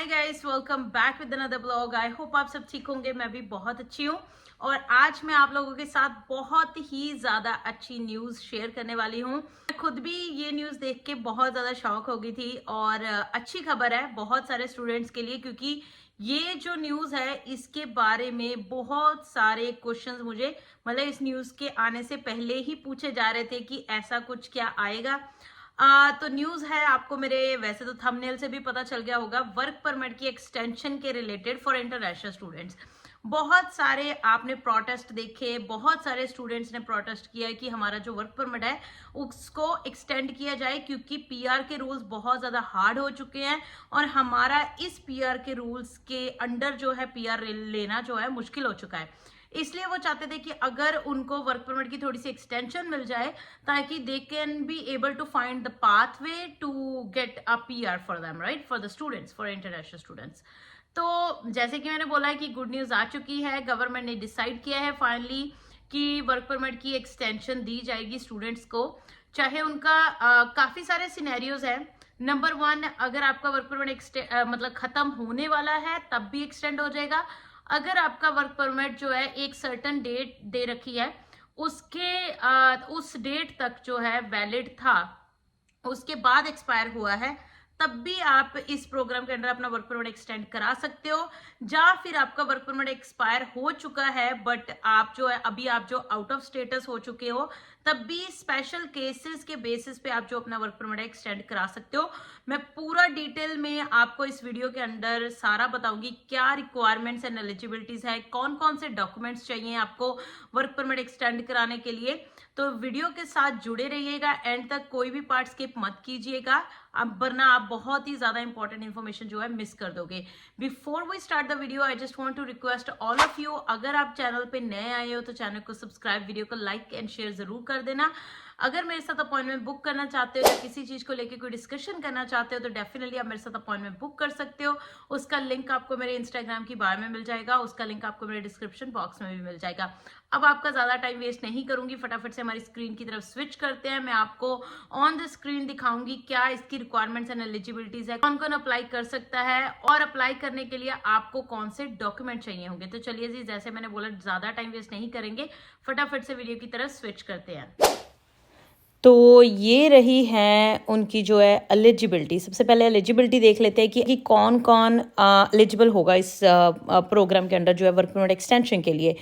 Hi guys, welcome back with another blog. I hope आप सब ठीक होंगे। मैं भी बहुत अच्छी हूँ और आज मैं आप लोगों के साथ बहुत ही ज़्यादा अच्छी न्यूज़ शेयर करने वाली हूँ। मैं खुद भी ये न्यूज़ देख के बहुत ज़्यादा शॉक हो गई थी और अच्छी खबर है बहुत सारे स्टूडेंट्स के लिए, क्योंकि ये जो न्यूज़ है इसके बारे में बहुत सारे क्वेश्चंस मुझे मतलब इस न्यूज़ के आने से पहले ही पूछे जा रहे थे कि ऐसा कुछ क्या आएगा। तो न्यूज है, आपको मेरे वैसे तो थंबनेल से भी पता चल गया होगा, वर्क परमिट की एक्सटेंशन के रिलेटेड फॉर इंटरनेशनल स्टूडेंट्स। बहुत सारे आपने प्रोटेस्ट देखे, बहुत सारे स्टूडेंट्स ने प्रोटेस्ट किया है कि हमारा जो वर्क परमिट है उसको एक्सटेंड किया जाए, क्योंकि पीआर के रूल्स बहुत ज्यादा हार्ड हो चुके हैं और हमारा इस पीआर के रूल्स के अंडर जो है पीआर लेना जो है मुश्किल हो चुका है। इसलिए वो चाहते थे कि अगर उनको वर्क परमिट की थोड़ी सी एक्सटेंशन मिल जाए ताकि they can be able to find the pathway to get a PR for them, right, for the students, for international students. तो जैसे कि मैंने बोला है कि गुड न्यूज आ चुकी है, गवर्नमेंट ने डिसाइड किया है फाइनली कि वर्क परमिट की एक्सटेंशन दी जाएगी स्टूडेंट्स को, चाहे उनका काफी सारे सिनेरियोज है। नंबर वन, अगर आपका वर्क परमिट मतलब खत्म होने वाला है तब भी एक्सटेंड हो जाएगा। अगर आपका वर्क परमिट जो है एक सर्टन डेट दे रखी है उस डेट तक जो है वैलिड था, उसके बाद एक्सपायर हुआ है, तब भी आप इस प्रोग्राम के अंदर अपना वर्क परमिट एक्सटेंड करा सकते हो। या फिर आपका वर्क परमिट एक्सपायर हो चुका है बट आप जो है अभी आप जो आउट ऑफ स्टेटस हो चुके हो, तब भी स्पेशल केसेस के बेसिस पे आप जो अपना वर्क परमिट एक्सटेंड करा सकते हो। मैं पूरा डिटेल में आपको इस वीडियो के अंदर सारा बताऊंगी, क्या रिक्वायरमेंट्स एंड एलिजिबिलिटीज है, कौन कौन से डॉक्यूमेंट्स चाहिए आपको वर्क परमिट एक्सटेंड कराने के लिए। तो वीडियो के साथ जुड़े रहिएगा, एंड तक कोई भी पार्ट स्किप मत कीजिएगा, अब वरना आप बहुत ही ज्यादा इंपॉर्टेंट इन्फॉर्मेशन जो है मिस कर दोगे। Before we start the video, I just want to request all of you, अगर आप चैनल पे नए आए हो तो चैनल को सब्सक्राइब, वीडियो को लाइक एंड शेयर जरूर कर देना। अगर मेरे साथ अपॉइंटमेंट बुक करना चाहते हो या किसी चीज को लेकर कोई डिस्कशन करना चाहते हो तो डेफिनेटली आप मेरे साथ अपॉइंटमेंट बुक कर सकते हो। उसका लिंक आपको मेरे इंस्टाग्राम की बायो में मिल जाएगा, उसका लिंक आपको मेरे डिस्क्रिप्शन बॉक्स में भी मिल जाएगा। अब आपका ज्यादा टाइम वेस्ट नहीं करूंगी, फटाफट से हमारी स्क्रीन की तरफ स्विच करते हैं। मैं आपको ऑन द स्क्रीन दिखाऊंगी क्या इसकी रिक्वायरमेंट्स एंड एलिजिबिलिटीज है, कौन कौन अप्लाई कर सकता है और अप्लाई करने के लिए आपको कौन से डॉक्यूमेंट चाहिए होंगे। तो चलिए जी, जैसे मैंने बोला ज्यादा टाइम वेस्ट नहीं करेंगे, फटाफट से वीडियो की तरफ स्विच करते हैं। तो ये रही है उनकी जो है एलिजिबिलिटी। सबसे पहले एलिजिबिलिटी देख लेते हैं कि कौन कौन एलिजिबल होगा इस प्रोग्राम के अंडर जो है वर्क परमिट एक्सटेंशन के लिए।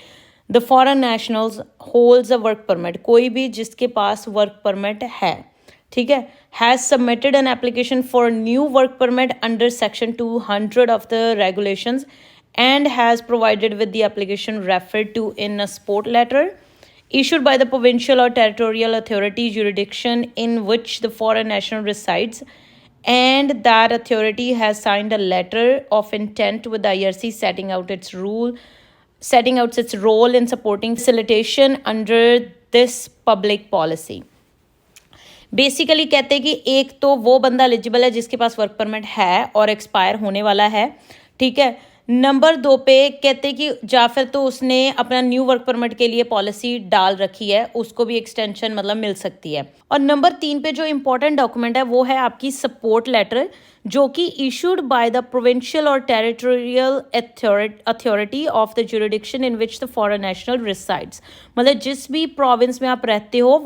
The foreign nationals holds a work permit, कोई भी जिसके पास वर्क परमिट है, ठीक है, has submitted an application for new work permit under section 200 of the regulations and has provided with the application referred to in a support letter issued by the provincial or territorial authority jurisdiction in which the foreign national resides, and that authority has signed a letter of intent with the IRC setting out its role in supporting facilitation under this public policy. Basically कहते हैं कि एक तो वो बंदा eligible है जिसके पास work permit है और एक्सपायर होने वाला है, ठीक है। नंबर 2 पे कहते हैं कि या फिर तो उसने अपना न्यू वर्क परमिट के लिए पॉलिसी डाल रखी है, उसको भी एक्सटेंशन मतलब मिल सकती है। और नंबर 3 पे जो इंपॉर्टेंट डॉक्यूमेंट है वो है आपकी सपोर्ट लेटर, जो कि इशूड बाय द प्रोविंशियल और territorial authority of the jurisdiction in which the foreign national resides. मतलब जिस भी प्रोविंस में आप रहते हो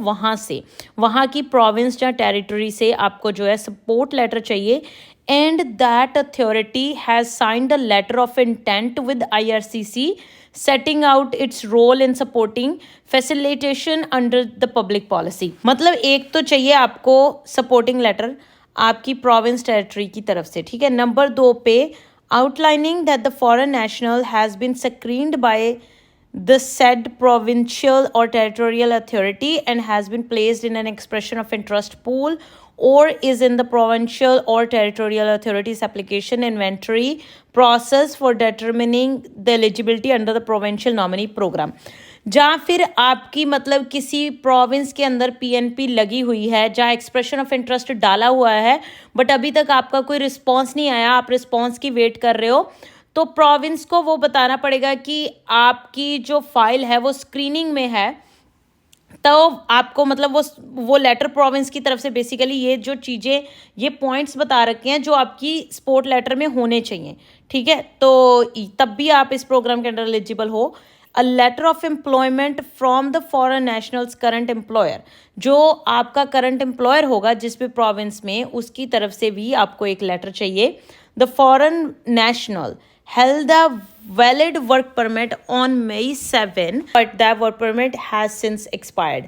वहाँ की प्रोविंस या टेरिटरी से आपको जो है सपोर्ट लेटर चाहिए, and that authority has signed a letter of intent with IRCC setting out its role in supporting facilitation under the public policy। मतलब एक तो चाहिए आपको सपोर्टिंग लेटर आपकी प्रोविंस टेरिटरी की तरफ से, ठीक है। नंबर 2 पे outlining that the foreign national has been screened by the said provincial or territorial authority and has been placed in an expression of interest pool or is in the provincial or territorial authority's application inventory process for determining the eligibility under the provincial nominee program। या फिर आपकी मतलब किसी province के अंदर PNP लगी हुई है जहाँ एक्सप्रेशन ऑफ इंटरेस्ट डाला हुआ है बट अभी तक आपका कोई रिस्पॉन्स नहीं आया, आप रिस्पॉन्स की वेट कर रहे हो, तो प्रोविंस को वो बताना पड़ेगा कि आपकी जो फाइल है वो स्क्रीनिंग में है, तो आपको मतलब वो लेटर प्रोविंस की तरफ से बेसिकली ये जो चीज़ें, ये पॉइंट्स बता रखे हैं जो आपकी सपोर्ट लेटर में होने चाहिए, ठीक है। तो तब भी आप इस प्रोग्राम के अंडर एलिजिबल हो। A letter of employment from the foreign nationals current employer, जो आपका करंट एम्प्लॉयर होगा जिस भी प्रोविंस में, उसकी तरफ से भी आपको एक लेटर चाहिए। The foreign national held the valid work permit on May 7, but that work permit has since expired.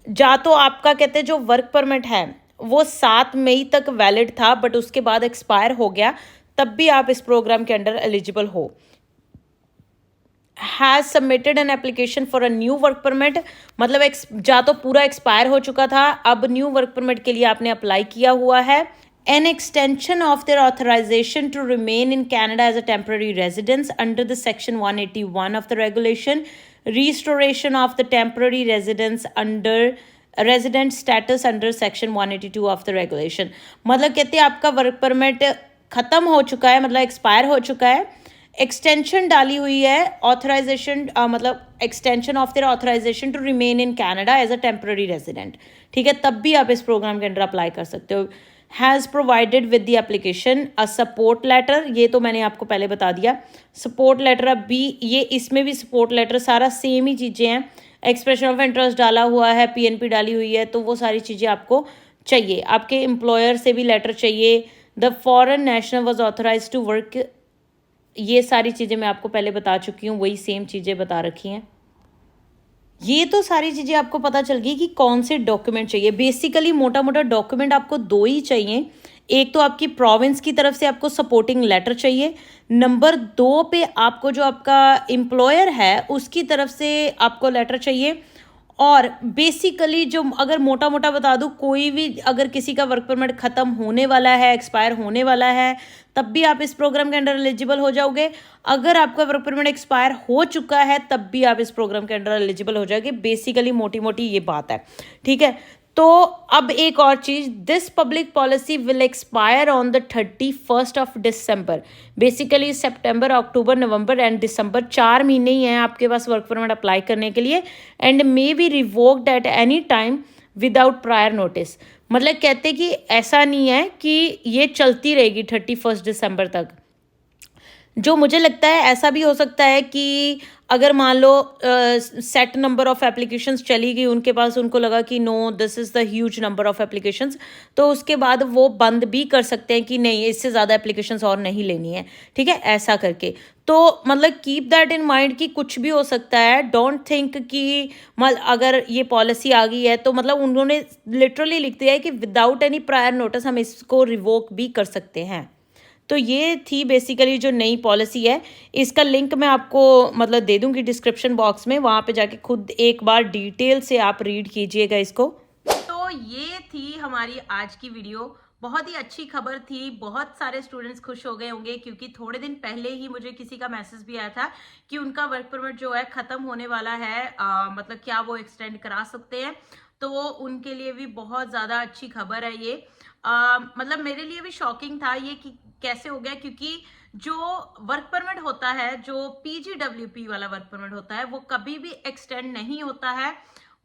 जा तो आपका कहते हैं जो वर्क परमिट है वो 7 मई तक वैलिड था, बट उसके बाद एक्सपायर हो गया, तब भी आप इस प्रोग्राम के अंडर एलिजिबल हो। Has submitted an application for a new work permit, मतलब जा तो पूरा एक्सपायर हो चुका था, अब न्यू वर्क परमिट के लिए आपने अप्लाई किया हुआ है। An extension of their authorization to remain in Canada as a temporary residence under the Section 181 of the regulation, restoration of the temporary resident status under Section 182 of the regulation. मतलब कहते हैं आपका work permit खत्म हो चुका है, मतलब expire हो चुका है, एक्सटेंशन डाली हुई है, ऑथराइजेशन मतलब extension of their authorization to remain in Canada as a temporary resident, ठीक है, तब भी आप इस प्रोग्राम के अंडर अप्लाई कर सकते हो। Has provided with the application a support letter, ये तो मैंने आपको पहले बता दिया। सपोर्ट लेटर अब भी ये, इसमें भी सपोर्ट लेटर सारा सेम ही चीज़ें हैं, एक्सप्रेशन ऑफ इंटरेस्ट डाला हुआ है, पीएनपी डाली हुई है, तो वो सारी चीज़ें आपको चाहिए। आपके एम्प्लॉयर से भी लेटर चाहिए। The foreign national was authorize to work, ये सारी चीज़ें मैं आपको पहले बता चुकी हूँ, वही सेम चीज़ें बता रखी हैं। ये तो सारी चीज़ें आपको पता चल गई कि कौन से डॉक्यूमेंट चाहिए। बेसिकली मोटा मोटा डॉक्यूमेंट आपको 2 ही चाहिए। एक तो आपकी प्रोविंस की तरफ से आपको सपोर्टिंग लेटर चाहिए, नंबर 2 पे आपको जो आपका एम्प्लॉयर है उसकी तरफ से आपको लेटर चाहिए। और बेसिकली जो अगर मोटा मोटा बता दूँ, कोई भी अगर किसी का वर्क परमिट ख़त्म होने वाला है, एक्सपायर होने वाला है, तब भी आप इस प्रोग्राम के अंडर एलिजिबल हो जाओगे। अगर आपका वर्क परमिट एक्सपायर हो चुका है तब भी आप इस प्रोग्राम के अंडर एलिजिबल हो जाओगे। बेसिकली मोटी मोटी ये बात है, ठीक है। तो अब एक और चीज़, this public policy will expire on the 31 of December. Basically September, October, November and December 4 महीने ही हैं आपके पास वर्क परमिट अप्लाई करने के लिए, and may be revoked at any time without prior notice. मतलब कहते कि ऐसा नहीं है कि ये चलती रहेगी 31 दिसंबर तक। जो मुझे लगता है ऐसा भी हो सकता है कि अगर मान लो सेट नंबर ऑफ एप्लीकेशंस चली गई उनके पास, उनको लगा कि no this is the huge number of applications, तो उसके बाद वो बंद भी कर सकते हैं कि नहीं, इससे ज़्यादा एप्लीकेशंस और नहीं लेनी है, ठीक है, ऐसा करके। तो मतलब कीप दैट इन माइंड कि कुछ भी हो सकता है। डोंट थिंक कि अगर ये पॉलिसी आ गई है तो मतलब उन्होंने लिटरली लिख दिया है कि विदाउट एनी प्रायर नोटिस हम इसको रिवोक भी कर सकते हैं। तो ये थी बेसिकली जो नई पॉलिसी है। इसका लिंक मैं आपको मतलब दे दूंगी डिस्क्रिप्शन बॉक्स में, वहाँ पे जाके खुद एक बार डिटेल से आप रीड कीजिएगा इसको। तो ये थी हमारी आज की वीडियो, बहुत ही अच्छी खबर थी। बहुत सारे स्टूडेंट्स खुश हो गए होंगे क्योंकि थोड़े दिन पहले ही मुझे किसी का मैसेज भी आया था कि उनका वर्क परमिट जो है ख़त्म होने वाला है, मतलब क्या वो एक्सटेंड करा सकते हैं। तो उनके लिए भी बहुत ज़्यादा अच्छी खबर है ये। मतलब मेरे लिए भी शॉकिंग था ये कि कैसे हो गया, क्योंकि जो वर्क परमिट होता है, जो पीजीडब्ल्यूपी वाला वर्क परमिट होता है, वो कभी भी एक्सटेंड नहीं होता है,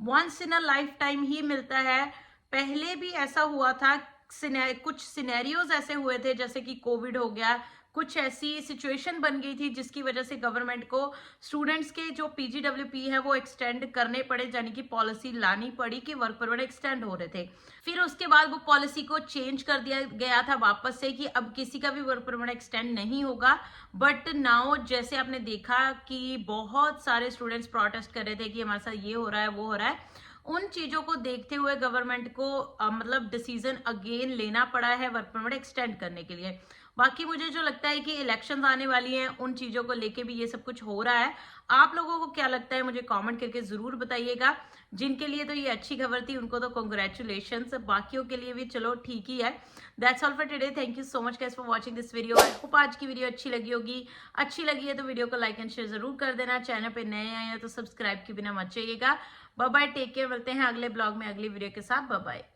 once in a lifetime ही मिलता है। पहले भी ऐसा हुआ था, कुछ सिनेरियोज ऐसे हुए थे जैसे कि कोविड हो गया, कुछ ऐसी सिचुएशन बन गई थी जिसकी वजह से गवर्नमेंट को स्टूडेंट्स के जो पीजीडब्ल्यूपी है वो एक्सटेंड करने पड़े, यानी कि पॉलिसी लानी पड़ी कि वर्क परमिट एक्सटेंड हो रहे थे। फिर उसके बाद वो पॉलिसी को चेंज कर दिया गया था वापस से कि अब किसी का भी वर्क परमिट एक्सटेंड नहीं होगा। बट नाउ जैसे आपने देखा कि बहुत सारे स्टूडेंट्स प्रोटेस्ट कर रहे थे कि हमारे साथ ये हो रहा है, वो हो रहा है, उन चीजों को देखते हुए गवर्नमेंट को मतलब डिसीजन अगेन लेना पड़ा है वर्क परमिट एक्सटेंड करने के लिए। बाकी मुझे जो लगता है कि इलेक्शंस आने वाली हैं, उन चीजों को लेके भी ये सब कुछ हो रहा है। आप लोगों को क्या लगता है मुझे कमेंट करके जरूर बताइएगा। जिनके लिए तो ये अच्छी खबर थी उनको तो कॉन्ग्रेचुलेशंस, बाकियों के लिए भी चलो ठीक ही है। That's all for today. Thank you so much guys for watching this video. I hope आज की वीडियो अच्छी लगी होगी। अच्छी लगी है तो वीडियो को लाइक एंड शेयर जरूर कर देना। चैनल पे नए आए हैं तो सब्सक्राइब के बिना मत जाइएगा। बाय बाय, टेक केयर, मिलते हैं अगले ब्लॉग में अगली वीडियो के साथ। Bye bye.